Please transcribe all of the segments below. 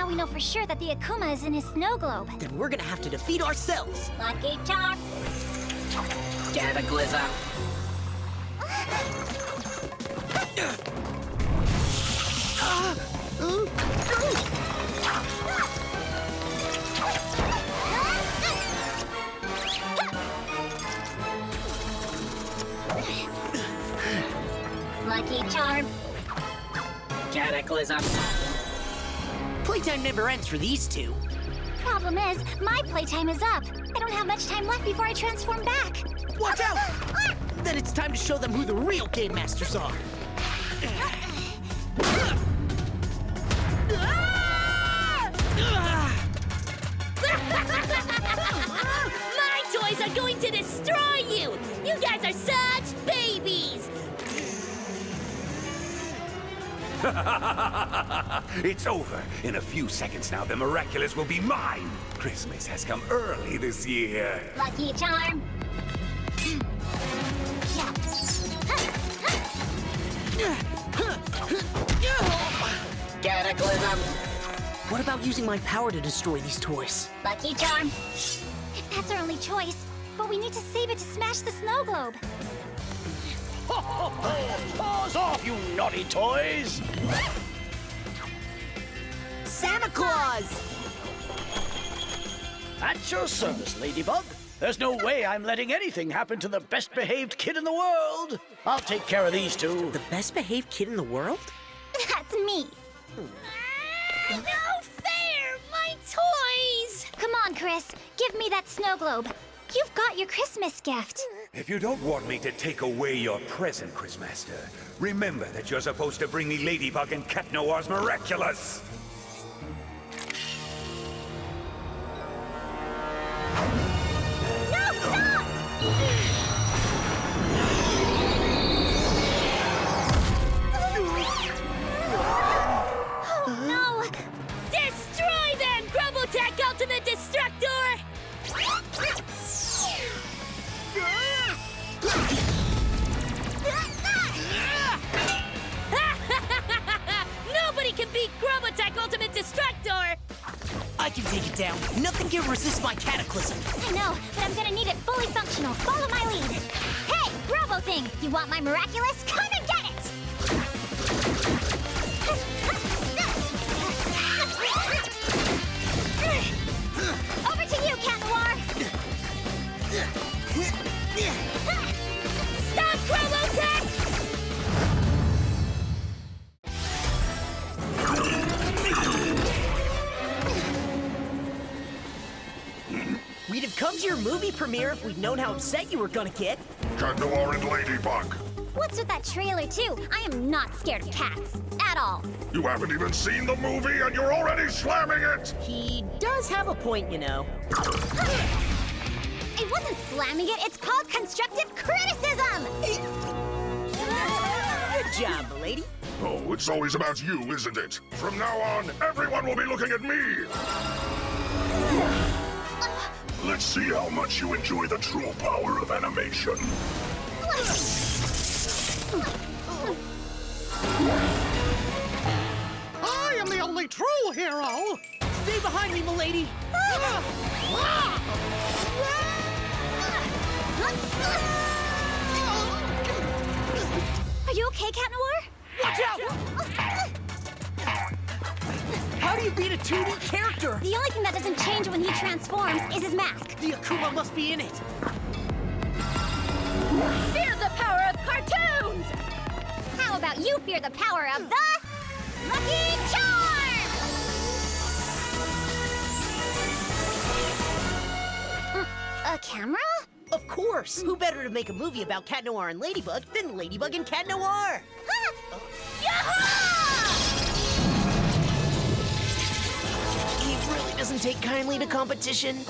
we know for sure that the Akuma is in his snow globe? Then we're gonna have to defeat ourselves. Lucky charm. Cataclysm. Lucky charm. Cataclysm. Playtime never ends for these two. Problem is, my playtime is up. I don't have much time left before I transform back. Watch out! Then it's time to show them who the real Game Masters are. My toys are going to destroy you! You guys are such babies! It's over. In a few seconds now, the Miraculous will be mine. Christmas has come early this year. Lucky charm. Cataclysm. What about using my power to destroy these toys? Lucky charm. If that's our only choice, but we need to save it to smash the snow globe. Paws off, you naughty toys! Santa Claus! At your service, Ladybug. There's no way I'm letting anything happen to the best-behaved kid in the world. I'll take care of these two. The best behaved kid in the world? That's me. No fair! My toys! Come on, Chris. Give me that snow globe. You've got your Christmas gift. If you don't want me to take away your present, Christmaster, remember that you're supposed to bring me Ladybug and Cat Noir's Miraculous. No, stop! Oh, no! Destroy them, Grubotech Ultimate Destructor! Nobody can beat Grubotech Ultimate Destructor! I can take it down. Nothing can resist my cataclysm. I know, but I'm gonna need it fully functional. Follow my lead. Hey, Grubbo thing! You want my Miraculous? Come and get it! Over to you, Cat Noir! Stop, Grubotech! We'd have come to your movie premiere if we'd known how upset you were gonna get. Cat Noir and Ladybug. What's with that trailer, too? I am not scared of cats. At all. You haven't even seen the movie and you're already slamming it! He does have a point, you know. It wasn't slamming it. It's called constructive criticism! Good job, lady. Oh, it's always about you, isn't it? From now on, everyone will be looking at me! Let's see how much you enjoy the true power of animation. I am the only true hero! Stay behind me, milady. Are you okay, Cat Noir? Watch out! How do you beat a 2D character? The only thing that doesn't change when he transforms is his mask. The Akuma must be in it. Fear the power of cartoons! How about you fear the power of the Lucky Charm? A camera? Of course. Who better to make a movie about Cat Noir and Ladybug than Ladybug and Cat Noir? He really doesn't take kindly to competition.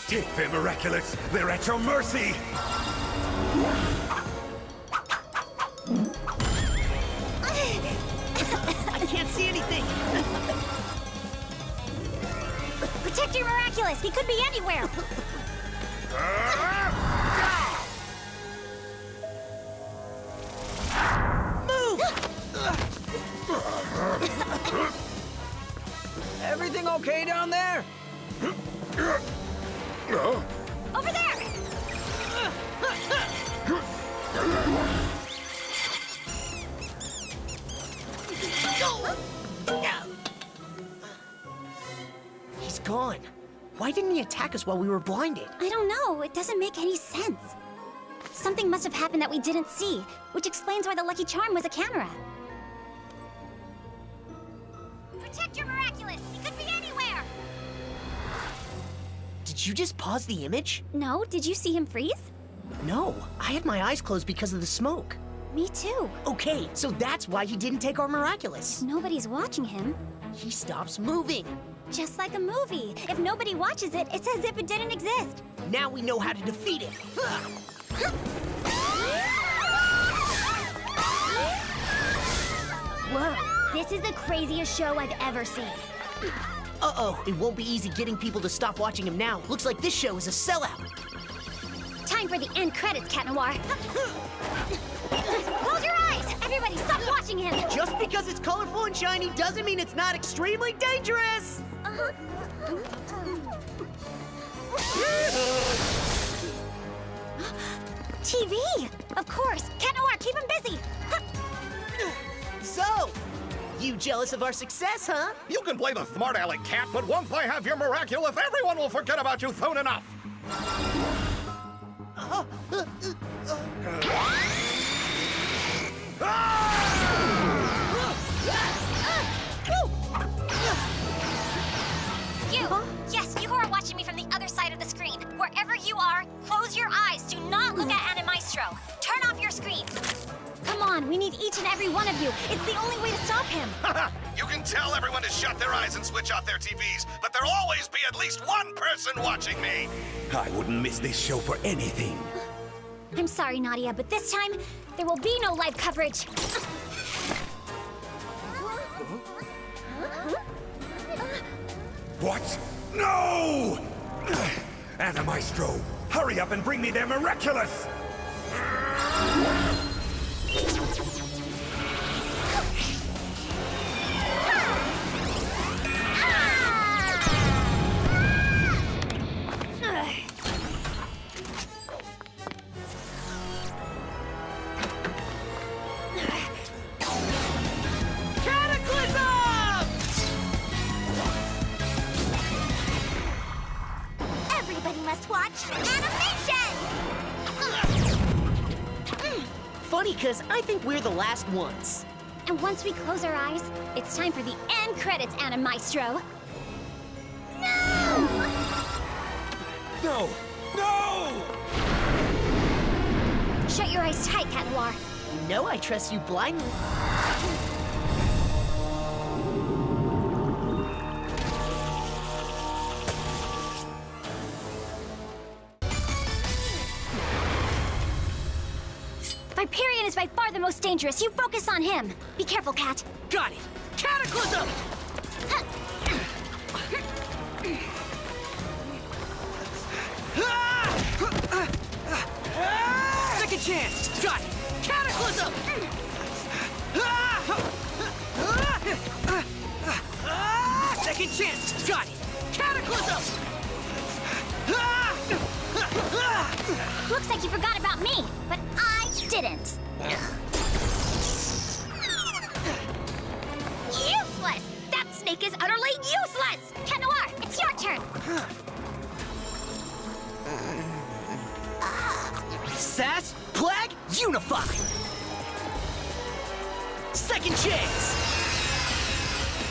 Take them, Miraculous. They're at your mercy. I can't see anything. Protect your Miraculous. He could be anywhere. everything okay down there? Over there! He's gone. Why didn't he attack us while we were blinded? I don't know. It doesn't make any sense. Something must have happened that we didn't see, which explains why the Lucky Charm was a camera. Protect your Miraculous! He could be anywhere! Did you just pause the image? No, did you see him freeze? No, I had my eyes closed because of the smoke. Me too. Okay, so that's why he didn't take our Miraculous. Nobody's watching him. He stops moving. Just like a movie. If nobody watches it, it's as if it didn't exist. Now we know how to defeat him. Whoa, this is the craziest show I've ever seen. Uh-oh, it won't be easy getting people to stop watching him now. Looks like this show is a sellout. Time for the end credits, Cat Noir. Close your eyes! Everybody stop watching him! Just because it's colorful and shiny doesn't mean it's not extremely dangerous! TV! Of course! Cat Noir, keep him busy! So, you jealous of our success, huh? You can play the smart aleck, Cat, but once I have your Miraculous, everyone will forget about you soon enough. You! Yes, you who are watching me from the other side of the screen. Wherever you are, close your eyes. Do not look at Animaestro. Turn off your screen. Come on, we need each and every one of you. It's the only way to stop him. You can tell everyone to shut their eyes and switch off their TVs, but there'll always be at least one person watching me. I wouldn't miss this show for anything. I'm sorry, Nadia, but this time, there will be no live coverage. What? No! Animaestro, hurry up and bring me their Miraculous! Everybody must watch animation! Funny, cause I think we're the last ones. And once we close our eyes, it's time for the end credits, Animaestro. No! No! No! Shut your eyes tight, Cat Noir. You know I trust you blindly. Viperion is by far the most dangerous. You focus on him. Be careful, Cat. Got it! Cataclysm! Second chance! Got it! Cataclysm! Second chance! Got it! Cataclysm! Looks like you forgot about me, but I didn't. Useless! That snake is utterly useless! Cat Noir, it's your turn! Sass, Plague, Unify! Second chance!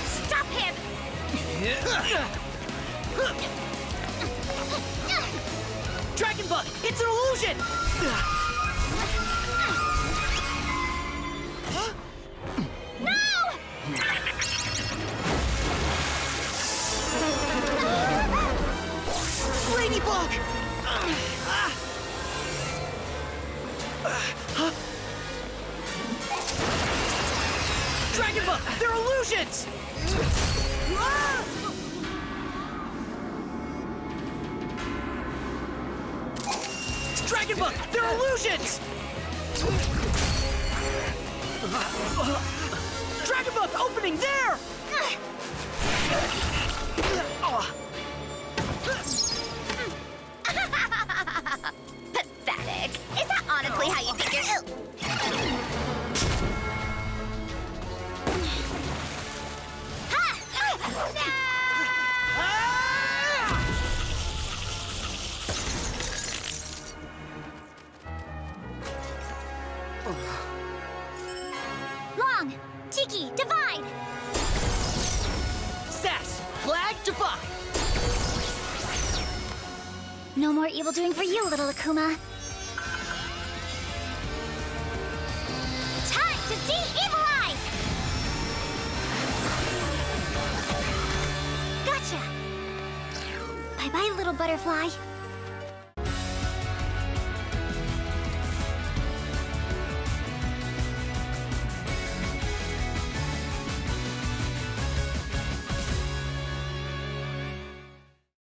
Stop him! Dragon Bug, it's an illusion! No! Ladybug! Dragon Bug, they're illusions! Dragon Bug, they're illusions! Dragon Bug opening there! Pathetic. Is that honestly how you think you're... Long! Tiki, divide! Sass, flag, divide. No more evil doing for you, little Akuma. Time to de-evilize! Gotcha! Bye-bye, little butterfly.